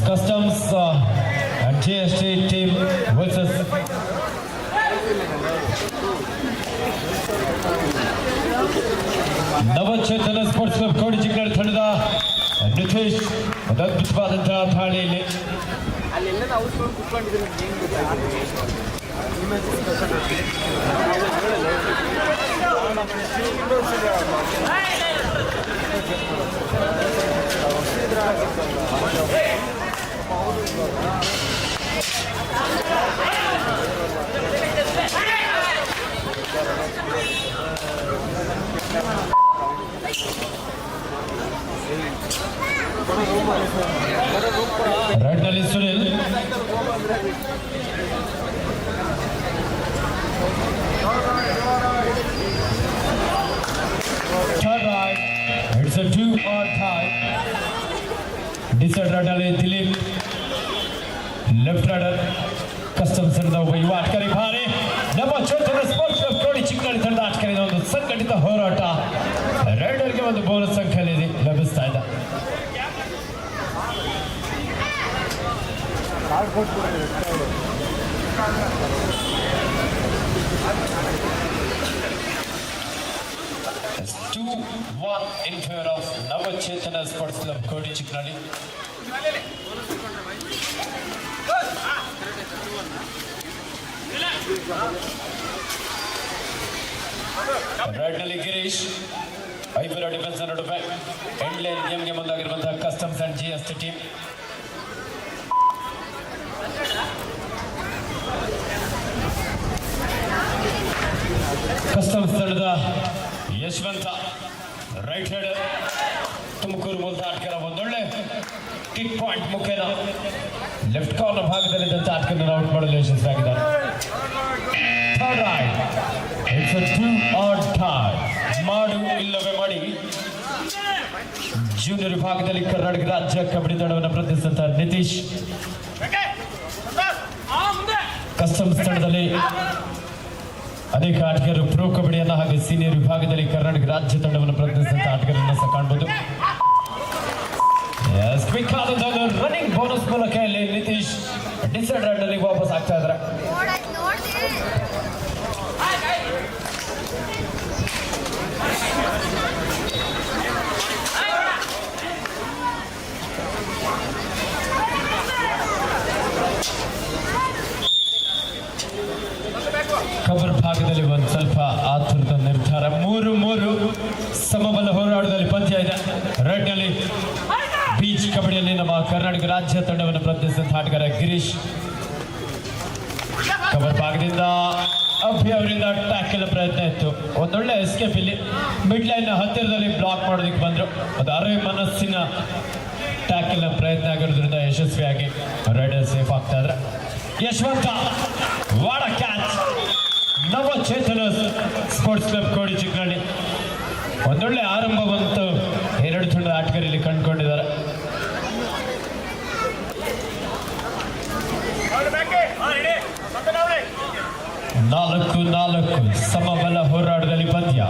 Customs and GST team versus Navachetana sports club Kodi Chikkanahalli ತಂಡದ ನಿತೇಶ್ ಒಂದು ಅದ್ಭುತವಾದಂತಹ ದಾಳಿಯಲ್ಲಿ ರೈಟ್ ನಲ್ಲಿ Sunil It's a 2-or tie. Decide right ನಲ್ಲಿ ದಿಲೀಪ್ ಲೆಫ್ಟ್ ರೈಡರ್ ಕಸ್ಟಮ್ಸ್ ತಂಡದ ಒಬ್ಬ ಯುವ ಆಟಗಾರ ಭಾರಿ ನವಚೇತನ ಸ್ಪೋರ್ಟ್ಸ್ ಕ್ಲಬ್ ಕೋಡಿ ಚಿಕ್ಕನಹಳ್ಳಿ ತಂಡದ ಆಟಗಾರರ ಒಂದು ಸಂಘಟಿತ ಹೋರಾಟ ರೈಡರ್ಗೆ ಒಂದು ಬೋನಸ್ ಸಂಖ್ಯೆಯಲ್ಲಿ ಲಭಿಸ್ತಾ ಇದೆ. It's 2-1 in favor of Navachetana Sports Club Kodi Chikknalli. Right ನಲ್ಲಿ ಗಿರೀಶ್ ಐಬರ ಡಿಫೆನ್ಸ್ ನಡುವೆ ಎಂಡ್ ಲೈನ್ ಗೇಮ್ಗೆ ಮುಂದಾಗಿರುವಂತಹ customs and GST team. Customs ತಂಡದ ಯಶವಂತ ರೈಟ್ ಹ್ಯಾಂಡರ್ ತುಮಕೂರು ಮೂಲದ ಆಟಗಾರ ಒಂದೊಳ್ಳೆ ಕಿಕ್ ಪಾಯಿಂಟ್ ಮುಖೇನ ಲೆಫ್ಟ್ ಕಾರ್ನರ್ ಭಾಗದಲ್ಲಿದ್ದಂಥ ಆಟಗಾರನ ಔಟ್ ಮಾಡಲು ಯಶಸ್ವಿಯಾಗಿದ್ದಾರೆ. It's a 2-or tie. ಮಾಡು ಇಲ್ಲವೇ ಮಾಡಿ ಜೂನಿಯರ್ ವಿಭಾಗದಲ್ಲಿ ಕರ್ನಾಟಕ ರಾಜ್ಯ ಕಬಡ್ಡಿ ತಂಡವನ್ನು ಪ್ರತಿನಿಧಿಸಿದಂಥ ನಿತೀಶ್, ಕಸ್ಟಮ್ಸ್ ತಂಡದಲ್ಲಿ ಅನೇಕ ಆಟಗಾರರು ಪ್ರೋ ಕಬಡ್ಡಿಯನ್ನು ಹಾಗೆ ಸೀನಿಯರ್ ವಿಭಾಗದಲ್ಲಿ ಕರ್ನಾಟಕ ರಾಜ್ಯ ತಂಡವನ್ನು ಪ್ರತಿನಿಧಿಸಿದಂಥ ಆಟಗಾರರನ್ನು ಸಹ ಕಾಣಬಹುದು. ರನ್ನಿಂಗ್ ಬೋನಸ್ ಮೂಲಕ ಇಲ್ಲಿ ನಿತೀಶ್ ಡಿಸೈಡ್ ರೈಡ್ ನಲ್ಲಿ ವಾಪಸ್ ಆಗ್ತಾ ಇದ್ದಾರೆ. ಕಬರ್ ಭಾಗದಲ್ಲಿ ಒಂದು ಸ್ವಲ್ಪ ಆತುರದ ನಿರ್ಧಾರ. 3-3 ಸಮಬಲ ಹೋರಾಟದಲ್ಲಿ ಪಂದ್ಯ ಇದೆ. ರೈಟ್ ನಲ್ಲಿ ಬೀಚ್ ಕಬಡ್ಡಿಯಲ್ಲಿ ನಮ್ಮ ಕರ್ನಾಟಕ ರಾಜ್ಯ ತಂಡವನ್ನು ಪ್ರತಿನಿಧಿಸಿದಂಥ ಆಟಗಾರ ಗಿರೀಶ್. ಕಬರ್ ಭಾಗದಿಂದ ಅಭಿ ಅವರಿಂದ ಟ್ಯಾಕಲ್ ಪ್ರಯತ್ನ ಇತ್ತು, ಒಂದೊಳ್ಳೆ ಎಸ್ಕೇಪ್. ಇಲ್ಲಿ ಮಿಡ್ ಲೈನ್ ಹತ್ತಿರದಲ್ಲಿ ಬ್ಲಾಕ್ ಮಾಡೋದಕ್ಕೆ ಬಂದ್ರು, ಅದು ಅರೆ ಮನಸ್ಸಿನ ಟ್ಯಾಕಲ್ ಪ್ರಯತ್ನ ಆಗಿರೋದ್ರಿಂದ ಯಶಸ್ವಿಯಾಗಿ ರೈಡರ್ ಸೇಫ್ ಆಗ್ತಾ ಇದ್ರೆ. ಯಶವಂತ ವಾಡ ಕ್ಯಾಚ್. ನವಚೇತನ ಸ್ಪೋರ್ಟ್ಸ್ ಕ್ಲಬ್ ಕೋಡಿ ಚಿಕ್ಕನಹಳ್ಳಿ ಒಂದೊಳ್ಳೆ ಆರಂಭವಂತೂ ಎರಡು ತಂಡದ ಆಟಗಾರಲ್ಲಿ ಕಂಡುಕೊಂಡಿದ್ದಾರೆ. ನಾಲ್ಕು ಸಮಬಲ ಹೋರಾಟದಲ್ಲಿ ಪಂದ್ಯ.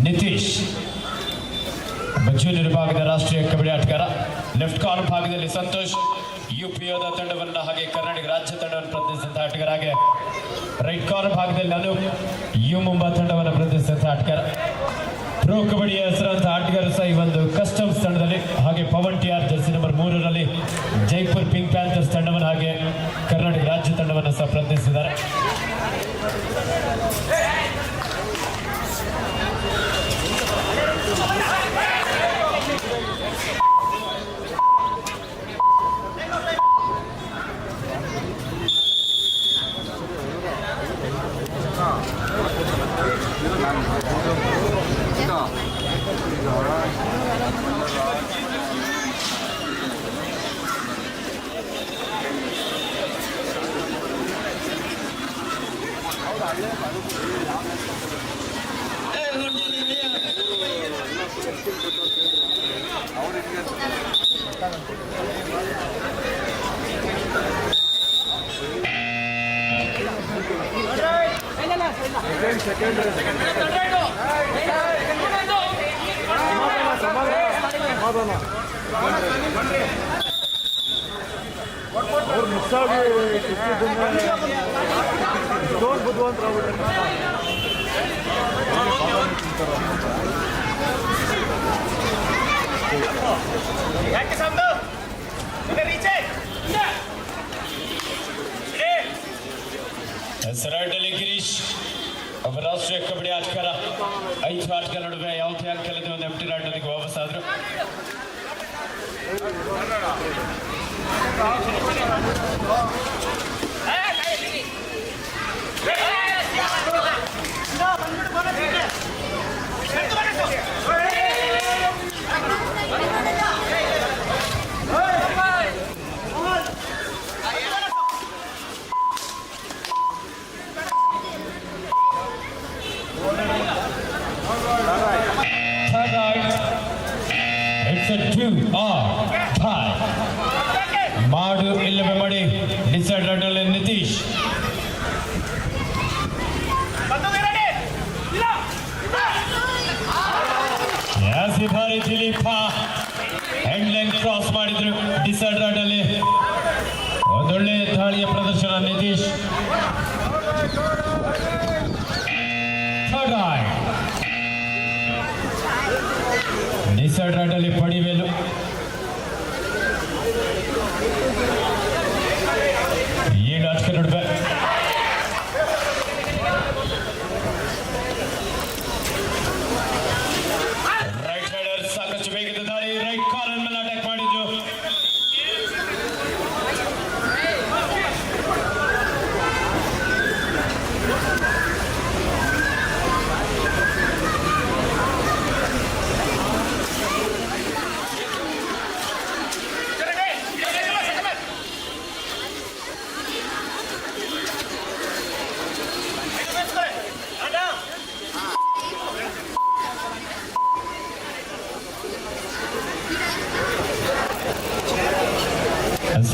ನಿತೀಶ್ ಜೂನಿಯರ್ ವಿಭಾಗದ ರಾಷ್ಟ್ರೀಯ ಕಬಡ್ಡಿ ಆಟಗಾರ. ಲೆಫ್ಟ್ ಕಾರ್ನರ್ ಭಾಗದಲ್ಲಿ ಸಂತೋಷ್ UPದ ತಂಡವನ್ನು ಹಾಗೆ ಕರ್ನಾಟಕ ರಾಜ್ಯ ತಂಡವನ್ನು ಪ್ರತಿನಿಧಿಸಿದಂಥ ಆಟಗಾರ. ಹಾಗೆ ರೈಟ್ ಕಾರ್ನರ್ ಭಾಗದಲ್ಲಿ ಅನೂಪ್ ಮುಂಬಾ ತಂಡವನ್ನು ಪ್ರತಿನಿಧಿಸಿದಂಥ ಆಟಗಾರ. ಪ್ರೋ ಕಬಡ್ಡಿಯ ಹೆಸರಾಂತ ಆಟಗಾರ ಸಹ ಈ ಒಂದು ಕಸ್ಟಮ್ಸ್ ತಂಡದಲ್ಲಿ. ಹಾಗೆ ಪವನ್ TR ಜರ್ಸಿ ನಂಬರ್ 3ರಲ್ಲಿ ಜೈಪುರ್ ಪಿಂಕ್ ಪ್ಯಾಂಥರ್ಸ್ ತಂಡವನ್ನು ಹಾಗೆ ಕರ್ನಾಟಕ ರಾಜ್ಯ ತಂಡವನ್ನು ಸಹ ಪ್ರತಿನಿಧಿಸಿದ್ದಾರೆ. ಅವ್ರು ಮಿಸ್ಸಾಗಿ ಇಷ್ಟೊಂದು ಬುದ್ಧಿವಂತರಾಗ್ಬಿಟ್ರೆ ಯಾಕೆ ಸಂದು ರೀಚೆ ಹೆಸರಾಟಲ್ಲಿ ಗಿರೀಶ್ ಒಬ್ಬ ರಾಷ್ಟ್ರೀಯ ಕಬಡ್ಡಿ ಆಟಗಾರ. 5 ಆಟಗಾರ ನಡುವೆ ಯಾವುದೇ ಅಂಕಲ್ಲದೆ ಒಂದು ಎಂಟಿ ರಾಡ್ನೊಂದಿಗೆ ವಾಪಸ್ ಆದ್ರು. ಮಾಡು ಇಲ್ಲವೇ ಮಾಡಿ ಡಿಸೈಡ್ ರಾಡ್ನಲ್ಲಿ ನಿತೀಶ್. ಭಾರಿ ದಿಲೀಪ ಹೆಡ್ಲೈನ್ ಕ್ರಾಸ್ ಮಾಡಿದ್ರು. ಡಿಸೈಡ್ ರಾಡ್ನಲ್ಲಿ ಒಂದೊಳ್ಳೆ ದಾಳಿಯ ಪ್ರದರ್ಶನ ನಿತೀಶ್. ಡಿಸೈಡ್ ರಾಡ್ನಲ್ಲಿ ಪಡಿವೇಲು. ಏಳು ಆಟಗಾರ ನಡುವೆ ರೈಟ್ ಸೈಡರ್ ಸಾಕಷ್ಟು ಬೇಗದ ದಾಳಿ. ರೈಟ್ ಕಾರ್ನರ್ ಮೇಲೆ ಅಟ್ಯಾಕ್ ಮಾಡಿದ್ದು.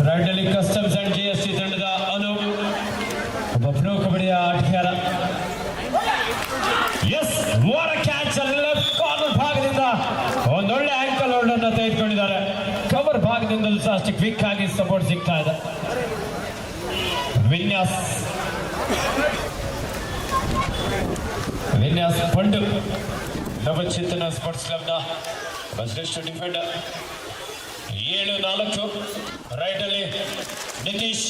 ರೈಡ್ನಲ್ಲಿ ಕಸ್ಟಮ್ಸ್ ಅಂಡ್ GST ತಂಡದ ಅನೂಪ್ ಒಬ್ಬ ಪ್ರೊ ಕಬಡ್ಡಿಯ ಆಟಗಾರ. ಎಸ್, ವಾರ ಕ್ಯಾಚ್ ಲೆಫ್ಟ್ ಕಾರ್ನರ್ ಭಾಗದಿಂದ ಒಂದೊಳ್ಳೆ ಆಂಕಲ್ ಹೋಲ್ಡ್ ಅನ್ನು ತೆಗೆದುಕೊಂಡಿದ್ದಾರೆ. ಕವರ್ ಭಾಗದಿಂದಲೂ ಸಹ ಅಷ್ಟು ಕ್ವಿಕ್ ಆಗಿ ಸಪೋರ್ಟ್ ಸಿಗ್ತಾ ಇದೆ. ವಿನ್ಯಾಸ್ ಪಂಡು ನವಚೇತನ ಸ್ಪೋರ್ಟ್ಸ್ ಕ್ಲಬ್ನ ಶ್ರೇಷ್ಠ ಡಿಫೆಂಡರ್. 7-4 ರೈಟ್ ಅಲ್ಲಿ ನಿತೀಶ್.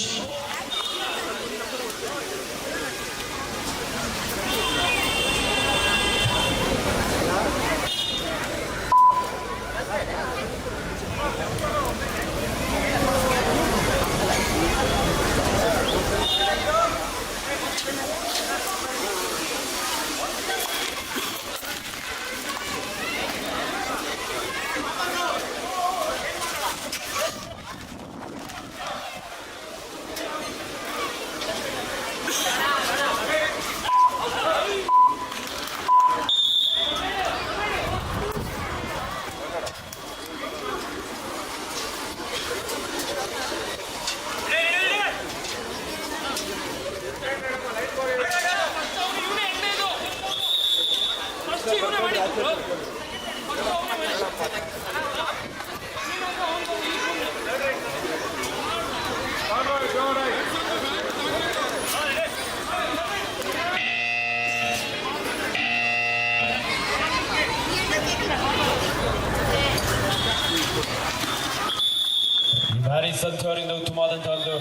ಭಾರಿ ಸಂತು ಅವರಿಂದ ಉತ್ತಮವಾದಂತಹ ಒಂದು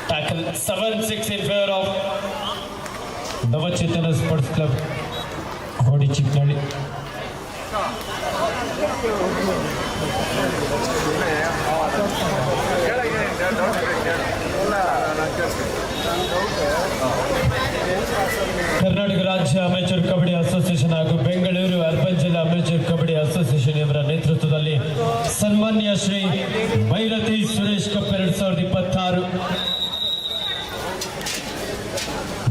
tackle. 7-6 in favour of Navachetana sports club Kodi Chikkanahalli. Karnataka ರಾಜ್ಯ ಅಮೇಚೂರ್ ಕಬಡ್ಡಿ ಅಸೋಸಿಯೇಷನ್ ಹಾಗೂ ಬೆಂಗಳೂರು ಅರ್ಬನ್ ಜಿಲ್ಲಾ ಅಮೇಚೂರ್ ಕಬಡ್ಡಿ ಅಸೋಸಿಯೇಷನ್ ಇವರ ನೇತೃತ್ವದಲ್ಲಿ ಸನ್ಮಾನ್ಯ ಶ್ರೀ ಭೈರತಿ ಸುರೇಶ್ ಕಪ್ 2026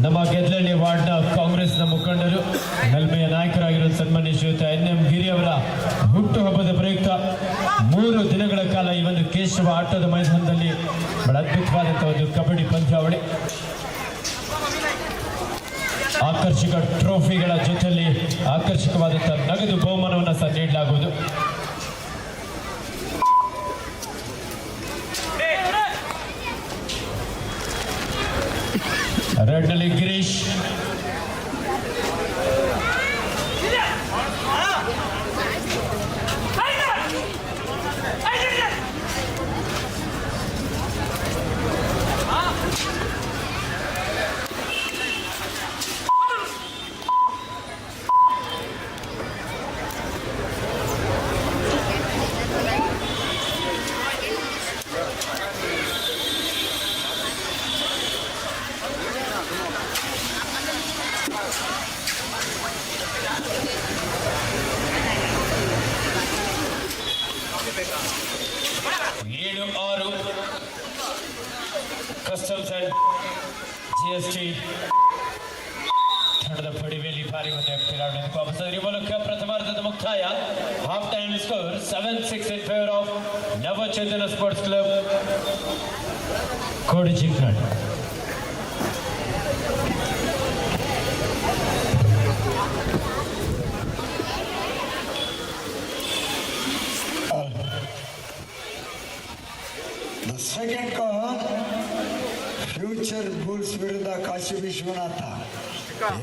ನಮ್ಮ ಗೆದ್ದಲಹಳ್ಳಿ ವಾರ್ಡ್ನ ಕಾಂಗ್ರೆಸ್ನ ಮುಖಂಡರು ನಲ್ಮೆಯ ನಾಯಕರಾಗಿರುವ ಸನ್ಮಾನ್ಯ ಶ್ರೀಯುತ NM ಗಿರಿ ಅವರ ಹುಟ್ಟುಹಬ್ಬದ ಪ್ರಯುಕ್ತ 3 ದಿನಗಳ ಕಾಲ ಈ ಒಂದು ಕೇಶವ ಆಟದ ಮೈದಾನದಲ್ಲಿ ಬಹಳ ಅದ್ಭುತವಾದಂತಹ ಒಂದು ಕಬಡ್ಡಿ ಪಂದ್ಯಾವಳಿ. ಆಕರ್ಷಕ ಟ್ರೋಫಿಗಳ ಜೊತೆಯಲ್ಲಿ ಆಕರ್ಷಕವಾದಂತಹ ನಗದು ಬಹುಮಾನವನ್ನು ಸಹ ನೀಡಲಾಗುವುದು. ರೆಡ್ನಲ್ಲಿ ಗಿರೀಶ್, ಕಸ್ಟಮ್ಸ್ ಅಂಡ್ GST ತಂಡದ ಪಡಿವೆಯಲ್ಲಿ ಭಾರಿ ಒಂದು ಎಫ್ಟಿಆರ್ ಮೂಲಕ ಪ್ರಥಮಾರ್ಧದ ಮುಕ್ತಾಯ. Half time score 7-6 in favour of Navachetana sports club Kodichiknal. Second call Future Bulls ವಿರುದ್ಧ ಕಾಶಿ ವಿಶ್ವನಾಥ.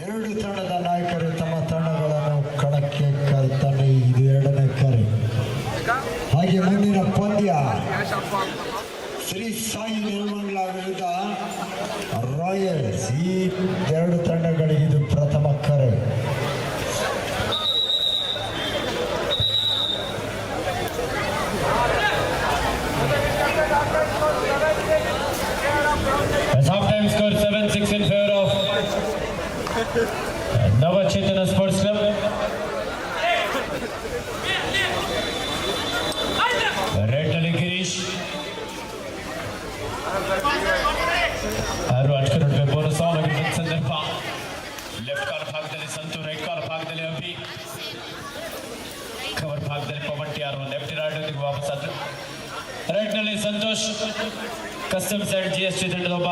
ಎರಡು ತಂಡದ ನಾಯಕರು ತಮ್ಮ ತಂಡಗಳನ್ನು ಕಣಕ್ಕೆ ಕಾಯ್ತಾನೆ. ಇದು ಎರಡನೇ ಕರೆ. ಹಾಗೆ ಮುಂದಿನ ಪಂದ್ಯ ಶ್ರೀ ಸಾಯಿ ನಿರ್ಮಂಗ್ಲ ವಿರುದ್ಧ ರಾಯಲ್ಸ್. ಈ ಎರಡು ತಂಡಗಳಿಗೆ ಇದು ಪ್ರಥಮ ಕರೆ. Half-time score 7-6 in favor of Navachetana Sports Club. ರೆಡ್ನಲ್ಲಿ Girish, ಆರು ಅನ್ಕೊಂಡು ಬೋನಸ್ ಆಗಿದ್ದ ಸಂದರ್ಭ. ಲೆಫ್ಟ್ ಕಾಲ್ ಭಾಗದಲ್ಲಿ ಸಂತು, ರೈಟ್ ಕಾಲ್ ಭಾಗದಲ್ಲಿ ಅಭಿ, ಕವರ್ ಭಾಗದಲ್ಲಿ ಪವನ್ ಟಿ ಆರ್ ಲೆಫ್ಟ್ ರಾಡ್ ವಾಪಸ್ ಆದ್ರು. ರೈಟ್ನಲ್ಲಿ ಸಂತೋಷ್, ಕಸ್ಟಮ್ಸ್ ಅಂಡ್ GST ತಂಡದ ಒಬ್ಬ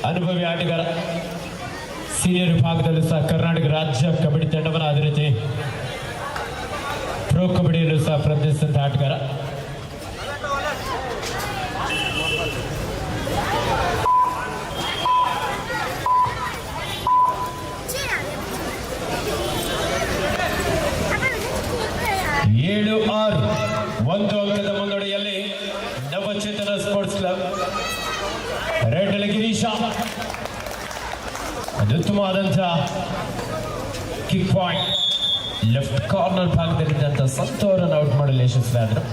ಅನುಭವಿ ಆಟಗಾರ. ಸೀನಿಯರ್ ವಿಭಾಗದಲ್ಲೂ ಸಹ ಕರ್ನಾಟಕ ರಾಜ್ಯ ಕಬಡ್ಡಿ ತಂಡವನ್ನು ಅದೇ ರೀತಿ ಪ್ರೋ ಕಬಡ್ಡಿಯಲ್ಲೂ ಸಹ ಪ್ರತಿನಿಧಿಸಿದಂಥ ಆಟಗಾರ. ಏಳು ಆರು ಒಂದು ಅಂಕದ ಮುನ್ನಡೆಯಲ್ಲಿ ನವಚೇತನ ಸ್ಪೋರ್ಟ್ಸ್ ಕ್ಲಬ್. ರೆಡ್ನಲ್ಲಿ ಗಿರೀಶ, ಅದು ಉತ್ತಮವಾದಂತಹ ಕಿಕ್ ಪಾಯಿಂಟ್. ಲೆಫ್ಟ್ ಕಾರ್ನರ್ ಭಾಗದಲ್ಲಿದ್ದಂಥ ಸಂತು ಅವರನ್ನು ಔಟ್ ಮಾಡಲು ಯಶಸ್ವಿಯಾದರು.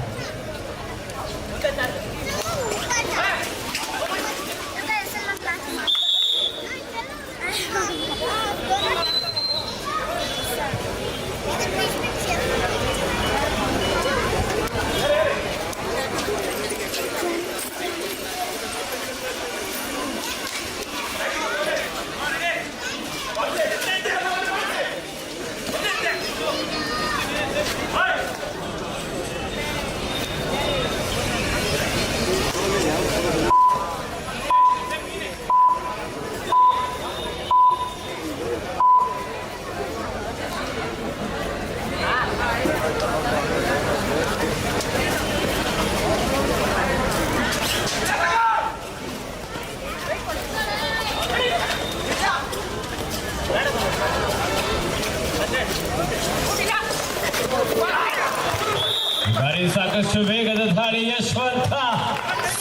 ಸಾಕಷ್ಟು ವೇಗದ ದಾಳಿ. Yashavantha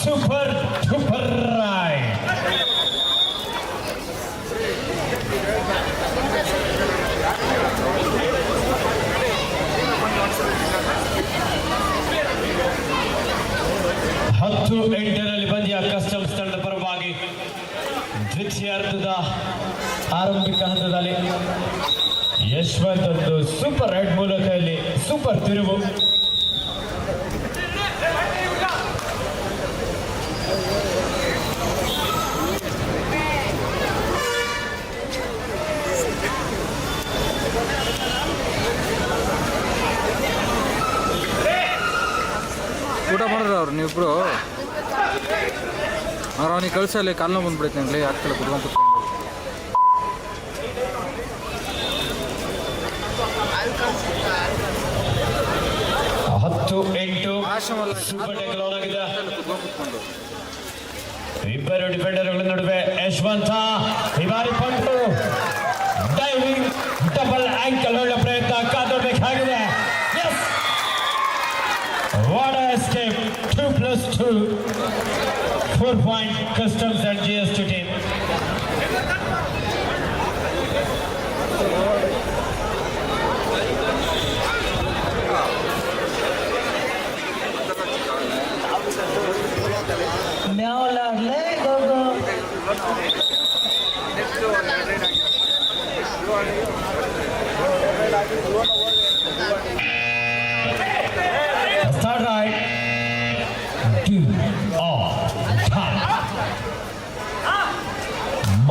super super raid. ಹತ್ತು 8ರಲ್ಲಿ ಪಂದ್ಯ ಕಸ್ಟಮ್ಸ್ ತಂಡದ ಪರವಾಗಿ. ದ್ವಿತೀಯಾರ್ಧದ ಆರಂಭಿಕ ಹಂತದಲ್ಲಿ ಯಶವಂತ್ ಒಂದು ಸೂಪರ್ ರೈಡ್ ಮೂಲಕ ಇಲ್ಲಿ ಸೂಪರ್ ತಿರುವು. ಊಟ ಮಾಡಿದ್ರು ಅವ್ರು ನೀವಿಬ್ರು. ಅವ್ರು ಅವನಿಗೆ ಕಳ್ಸಲ್ಲಿ ಕಾಲ್ನ ಬಂದ್ಬಿಡೈತೆ ನಂಗೆ ಆಗ್ತಿಲ್ಲ ಕುತ್ಕೊಂಡು. 9-8 ಆಶ್ರಮಲ್ಲ ಸೂಪರ್ ಟ್ಯಾಕಲ್ ಆನ್ ಆಗಿದೆ. ಕುತ್ಕೊಂಡು ಇಬ್ಬರು ಡಿಫೆಂಡರ್ಗಳ ನಡುವೆ ಯಶವಂತ ಈ ಬಾರಿ ಪಂಟು ಡೈವಿಂಗ್ ಡಬಲ್ ಆಂಕಲ್ ಒಳ್ಳೆ ಪ್ರಯತ್ನ ಕಾದೋಡ್ಬೇಕಾಗಿದೆ. What a escape 2+2 4 point customs and GST team. Start right. 2 off.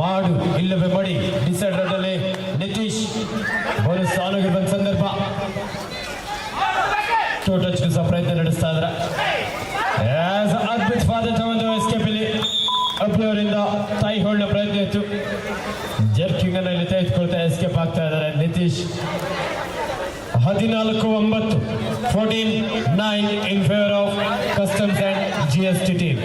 ಮಾಡು ಇಲ್ಲವೇ ಮಡಿ ಡಿಸೈಡರ್ ಅಲ್ಲಿ ನಿತೀಶ್ ಬಾಲ್ ಸಾಲಿಗೆ ಬಂದ ಸಂದರ್ಭ ಟಚ್ ಸಹ ಪ್ರಯತ್ನ ನಡೆಸ್ತಾ ಇದ್ದಾರೆ. ಅದ್ಭುತವಾದಂತಹ ಒಂದು ಎಸ್ಕೇಪ್ ಇಲ್ಲಿ ಅಬ್ಬಿ ಅವರಿಂದ ತಾಯಿ ಹೋಲ್ಡ್ ಪ್ರಯತ್ನ ಇತ್ತು. ಜರ್ಕಿಂಗ್ ಅನ್ನು ಇಲ್ಲಿ ತೆಗೆದುಕೊಳ್ತಾ ಎಸ್ಕೇಪ್ ಆಗ್ತಾ ಇದ್ದಾರೆ Nitish. 14-9 14-9 in favor of Customs and GST team.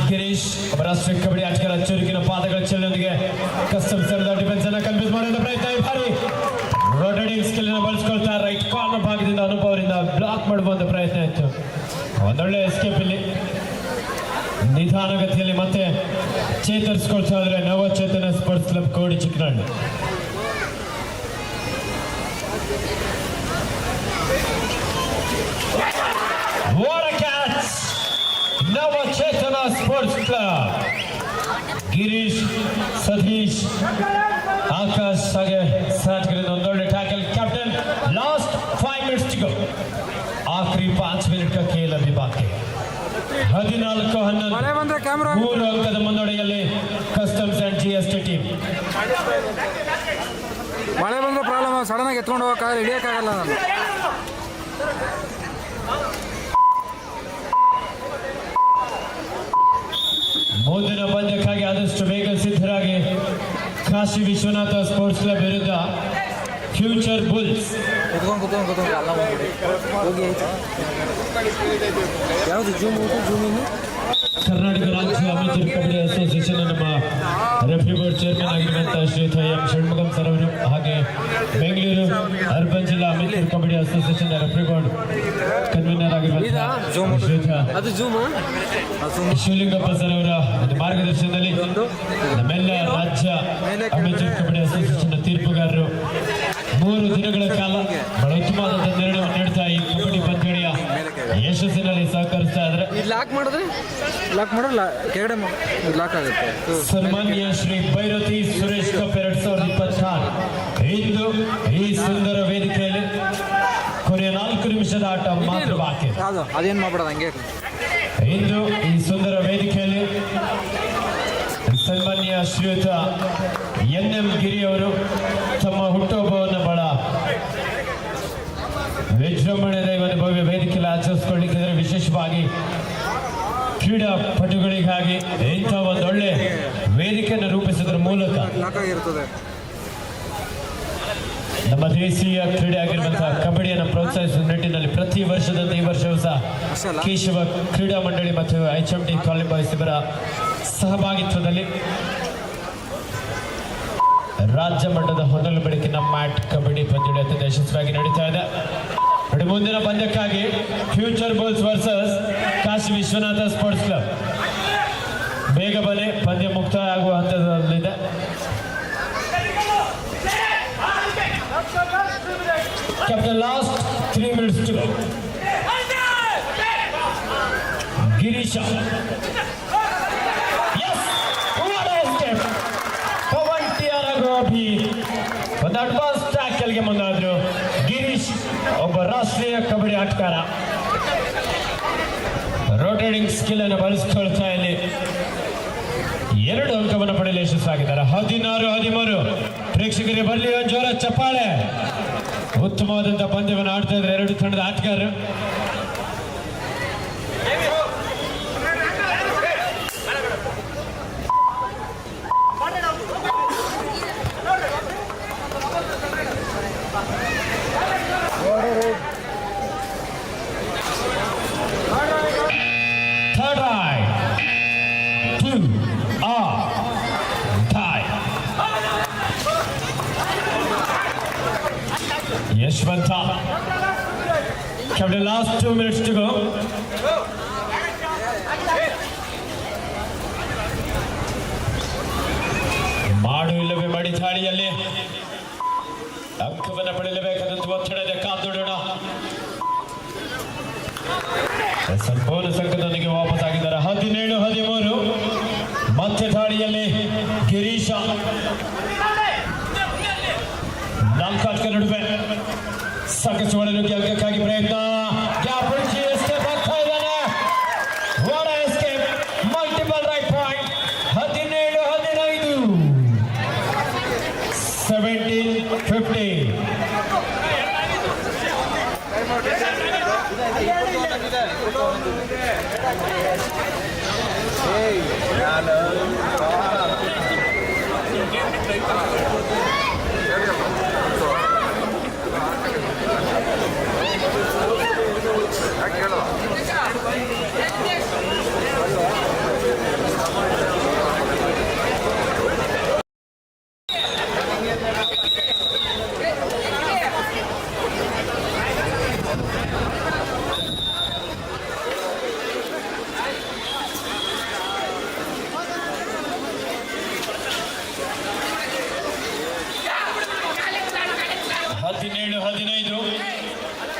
Girish ರಾಷ್ಟ್ರೀಯ ಕಬಡ್ಡಿ ಆಟಗಾರ ಚುರುಕಿನ ಪಾದಗಳ ಚೆಲ್ಲೊಂದಿಗೆ ಕಸ್ಟಮ್ಸ್ ಡಿಫೆನ್ಸ್ ಅನ್ನ ಕನ್ಫ್ಯೂಸ್ ಮಾಡುವ ಪ್ರಯತ್ನ. ಈ ಬಾರಿ ರೊಟೇಟಿಂಗ್ ಸ್ಕಿಲ್ ಅನ್ನು ಬಳಸ್ಕೊಳ್ತಾ ರೈಟ್ ಕಾರ್ನರ್ ಭಾಗದಿಂದ ಅನುಭವ ಅವರಿಂದ ಬ್ಲಾಕ್ ಮಾಡುವ ಪ್ರಯತ್ನ ಇತ್ತು. ಒಂದೊಳ್ಳೆ ಎಸ್ಕೇಪ್ ಇಲ್ಲಿ ನಿಧಾನಗತಿಯಲ್ಲಿ ಮತ್ತೆ ಚೇತರಿಸ್ಕೊಳ್ತಾ ಇದ್ರೆ Navachetana sports club Kodi Chikkanahalli. What a catch! Navachetana sports club Girish, Satish, Akash ಹಾಗೆ ಸಾಟ್ಗಳಿಂದ ಒಂದೊಳ್ಳೆ tackle. Captain last 5 minutes to go. ಆಖರಿ 5 ಮಿನಿಟ್ का खेल अभी बाकी. 14-11 ಮಳೆ ಬಂದ್ರೆ ಕ್ಯಾಮ್ರಾ 3 ಅಂಕದ ಮುನ್ನಡೆಯಲ್ಲಿ ಕಸ್ಟಮ್ಸ್ ಅಂಡ್ GST ಟೀಮ್. ಮಳೆ ಬಂದ್ರೆ ಪ್ರಾಬ್ಲಮ್. ಸಡನ್ ಆಗಿ ಎತ್ಕೊಂಡು ಹೋಗಕ್ಕಾಗಲ್ಲ, ಹಿಡಿಯೋಕ್ಕಾಗಲ್ಲ ನಾನು. ಮುಂದಿನ ಪಂದ್ಯಕ್ಕಾಗಿ ಆದಷ್ಟು ಬೇಗ ಸಿದ್ಧರಾಗಿ ಕಾಶಿ ವಿಶ್ವನಾಥ ಸ್ಪೋರ್ಟ್ಸ್ ಕ್ಲಬ್ ವಿರುದ್ಧ ಫ್ಯೂಚರ್ ಬುಲ್ಸ್. ಕುತ್ಕೊಂಡು ಅಲ್ಲ ಹೋಗಿ ಯಾವುದು ಜೂಮ್ ಇನ್ನು ಕರ್ನಾಟಕ ರಾಜ್ಯ ಅಮೇಚೂರ್ ಕಬಡ್ಡಿ ಅಸೋಸಿಯೇಷನ್ ನಮ್ಮ ರೆಫ್ರಿ ಬೋರ್ಡ್ ಚೇರ್ಮನ್ ಆಗಿರುವಂತಹ ಶ್ರೀಯುತ ಎಂ ಷಣ್ಮುಖಂ ಸರ್ ಅವರು, ಹಾಗೆ ಬೆಂಗಳೂರು ಅರ್ಬನ್ ಜಿಲ್ಲಾ amateur kabaddi association referee board convener ಆಗಿರುವಂತಹ ಶ್ರೀಯುತ ಶಿವಲಿಂಗಪ್ಪ ಸರ್ ಅವರ ಒಂದು ಮಾರ್ಗದರ್ಶನದಲ್ಲಿ ನಮ್ಮೆಲ್ಲ ರಾಜ್ಯ ಅಮೇಚೂರ್ ಕಬಡ್ಡಿ ಅಸೋಸಿಯೇಷನ್ ತೀರ್ಪುಗಾರರು 3 ದಿನಗಳ ಕಾಲ ಬಹಳ ಉತ್ತಮವಾದ ನಿರ್ಣಯವನ್ನು ನೀಡ್ತಾ ಈ ಕಬಡ್ಡಿ ಪಂದ್ಯಾವಳಿಯ ಯಶಸ್ಸಿನಲ್ಲಿ ಸಹಕರಿಸ್ತಾ ಇದ್ದಾರೆ. ಲಾಕ್ ಮಾಡಿದ್ರೆ ಲಾಕ್ ಮಾಡಲ್ಲ ಕೆಳಗಡೆ ಲಾಕ್ ಆಗುತ್ತೆ. ಸನ್ಮಾನ್ಯ ಶ್ರೀ ಭೈರತಿ ಸುರೇಶ್ ಕಪ್ 2026 ಇಂದು ಈ ಸುಂದರ ವೇದಿಕೆಯಲ್ಲಿ ಕೊನೆಯ 4 ನಿಮಿಷದ ಆಟ ಮಾತ್ರ ಬಾಕಿ. ಅದೇನು ಮಾಡ್ಬಿಡೋದು ಹಂಗೆ. ಇಂದು ಈ ಸುಂದರ ವೇದಿಕೆಯಲ್ಲಿ ಸನ್ಮಾನ್ಯ ಶ್ರೀಯುತ NM ಗಿರಿ ಅವರು ತಮ್ಮ ಹುಟ್ಟುಹಬ್ಬವನ್ನು ಬಹಳ ವಿಜೃಂಭಣೆಯಿಂದ ಒಂದು ಭವ್ಯ ವೇದಿಕೆಯಲ್ಲಿ ಆಚರಿಸಿಕೊಳ್ಳಿಕ್ಕಿದ್ರೆ, ವಿಶೇಷವಾಗಿ ಕ್ರೀಡಾಪಟುಗಳಿಗಾಗಿ ಇಂಥ ಒಂದೊಳ್ಳೆ ವೇದಿಕೆಯನ್ನು ರೂಪಿಸೋದ್ರ ಮೂಲಕ ನಮ್ಮ ದೇಶೀಯ ಕ್ರೀಡೆ ಆಗಿರುವಂತಹ ಕಬಡ್ಡಿಯನ್ನು ಪ್ರೋತ್ಸಾಹಿಸುವ ನಿಟ್ಟಿನಲ್ಲಿ ಪ್ರತಿ ವರ್ಷದಂತೆ ಈ ವರ್ಷವೂ ಸಹ ಕೇಶವ ಕ್ರೀಡಾ ಮಂಡಳಿ ಮತ್ತು HMT ಕಾಲೇಜ್ ಬಾಯ್ಸ್ ಇವರ ಸಹಭಾಗಿತ್ವದಲ್ಲಿ ರಾಜ್ಯ ಮಟ್ಟದ ಹೊನಲು ಬೆಳಕಿನ ಮ್ಯಾಟ್ ಕಬಡ್ಡಿ ಪಂದ್ಯಾವಳಿ ಅತ್ಯಂತ ಯಶಸ್ವಿಯಾಗಿ ನಡೀತಾ ಇದೆ. ಮುಂದಿನ ಪಂದ್ಯಕ್ಕಾಗಿ Future Bulls versus Kashi Vishwanatha sports club. ಬೇಗ ಬನ್ನಿ, ಪಂದ್ಯ ಮುಕ್ತಾಯ ಆಗುವ ಹಂತದಲ್ಲಿದೆ. Captain last 3 minutes to go. Girisha, Pavan TR ಅಭಿ ಒಂದು ಅಡ್ವಾನ್ಸ್ ಟ್ಯಾಕಲ್ಗೆ ಮುಂದಾದ್ರು. ಗಿರೀಶ್ ಒಬ್ಬ ರಾಷ್ಟ್ರೀಯ ಕಬಡ್ಡಿ ಆಟಗಾರ. ರೊಟೇಟಿಂಗ್ ಸ್ಕಿಲ್ ಅನ್ನು ಬಳಸ್ಕೊಳ್ತಾ ಇಲ್ಲಿ 2 ಅಂಕವನ್ನು ಪಡೆಯಲು ಯಶಸ್ಸಾಗಿದ್ದಾರೆ. 16-13. ಪ್ರೇಕ್ಷಕರಿಗೆ ಬರಲಿ ಒಂದು ಜೋರ ಚಪ್ಪಾಳೆ. ಉತ್ತಮವಾದಂತಹ ಪಂದ್ಯವನ್ನು ಆಡ್ತಾ ಇದ್ದಾರೆ 2 ತಂಡದ ಆಟಗಾರರು. Third eye. 2 tie. Yashwanta. Kept the last 2 minutes to go. ಮಾಡು ಇಲ್ಲವೇ ಮಡಿ ದಾಳಿಯಲ್ಲಿ ಅಂಕವನ್ನು ಪಡೆಯಲೇಬೇಕಾದಂತ ಒತ್ತಡ ಇದೆ. ಕಾದೋಡೋಣ. ಸಂಪೂರ್ಣ ಸಂಘದೊಂದಿಗೆ ವಾಪಸ್ ಆಗಿದ್ದಾರೆ. 17-13. ಮತ್ತೆ ದಾಳಿಯಲ್ಲಿ ಗಿರೀಶ. 4 ಆಟಗಾರ ನಡುವೆ ಸಾಕಷ್ಟು ಒಳನುಗ್ಗಿ ಅಂಕಕ್ಕಾಗಿ ಪ್ರಯತ್ನ. ಗ್ಯಾಪ್ ಉಳಿಸಿ ಎಸ್ಕೇಪ್ ಆಗ್ತಾ ಇದ್ದಾನೆ. What escape. Multiple right point. 17-15. 17-15.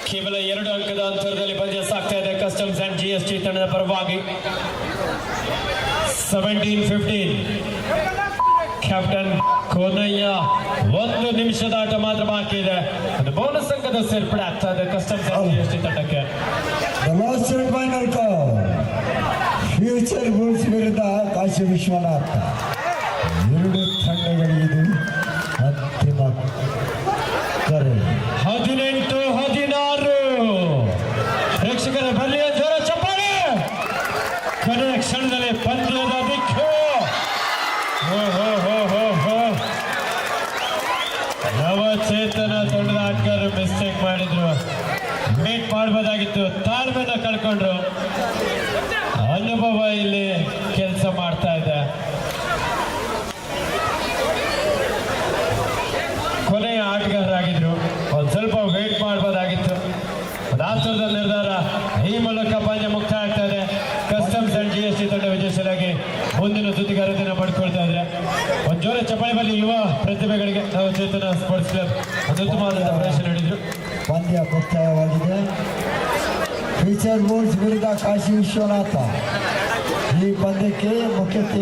ಕೇವಲ 2 ಅಂಕದ ಅಂತರದಲ್ಲಿ ಪಂದ್ಯ ಸಾಗ್ತಾ ಇದೆ ಕಸ್ಟಮ್ಸ್ ಅಂಡ್ GST ತಂಡದ ಪರವಾಗಿ. 17-15. ಕ್ಯಾಪ್ಟನ್ ಕೋನಯ್ಯ 1 ನಿಮಿಷದ ಆಟ ಮಾತ್ರ ಬಾಕಿ ಇದೆ. ಒಂದು ಬೋನಸ್ ಅಂಕದ ಸೇರ್ಪಡೆ ಆಗ್ತಾ ಇದೆ ಕಸ್ಟಮ್ಸ್ ಅಂಡ್ GST ತಂಡಕ್ಕೆ. The last and final call. Future Bulls ವಿರುದ್ಧ ಕಾಶಿ ವಿಶ್ವನಾಥ. 2 ತಂಡಗಳಿಗಿದು ಅಂತಿಮ ಕರೆ. 18-16. ಪ್ರೇಕ್ಷಕರ ಬರಲಿ ಜೋರ ಚಪ್ಪಾಳೆ. ಕೊನೆಯ ಕ್ಷಣದಲ್ಲಿ ಪಂದ್ಯದ ದಿಕ್ಕು. ನವಚೇತನ ತಂಡದ ಆಟಗಾರರು ಮಿಸ್ಟೇಕ್ ಮಾಡಿದ್ರು. ಮೀಟ್ ಮಾಡಬಹುದಾಗಿತ್ತು. ತಾಳ್ಮೆನ ಕಳ್ಕೊಂಡ್ರು. ಅನುಭವ ಇಲ್ಲಿ ಕೆಲಸ ಮಾಡ್ತಾ ಇದೆ. ಕೊನೆಯ ಆಟಗಾರರಾಗಿದ್ರು. ಒಂದು ಸ್ವಲ್ಪ ವೇಟ್ ಮಾಡಬಹುದಾಗಿತ್ತು. ರಾಷ್ಟ್ರದ ನಿರ್ಧಾರ. ಈ ಮೂಲಕ ಪಂದ್ಯ ಮುಕ್ತಾಯ ಆಗ್ತಾ ಇದೆ. ಕಸ್ಟಮ್ಸ್ ಅಂಡ್ GST ತಂಡ ವಿಜಯಶಾಲಿಯಾಗಿ ಮುಂದಿನ ಸುದ್ದಿಗಾರತೆಯನ್ನು ಪಡ್ಕೊಳ್ತಾ ಇದ್ರೆ. ಒಂದು ಜೋರ ಚಪ್ಪಾಳೆ ಬರಲಿ ಯುವ ಪ್ರತಿಭೆಗಳಿಗೆ. ನವಚೇತನ ಸ್ಪೋರ್ಟ್ಸ್ ಕ್ಲಬ್ ಒಂದು ಉತ್ತಮವಾದ ಪ್ರದರ್ಶನ ನೀಡಿದ್ರು. ಪಂದ್ಯ ಮುಕ್ತಾಯವಾಗಿದೆ. ಫ್ಯೂಚರ್ ಬುಲ್ಸ್ ವಿರುದ್ಧ ಕಾಶಿ ವಿಶ್ವನಾಥ. ಈ ಪಂದ್ಯಕ್ಕೆ ಮುಖ್ಯ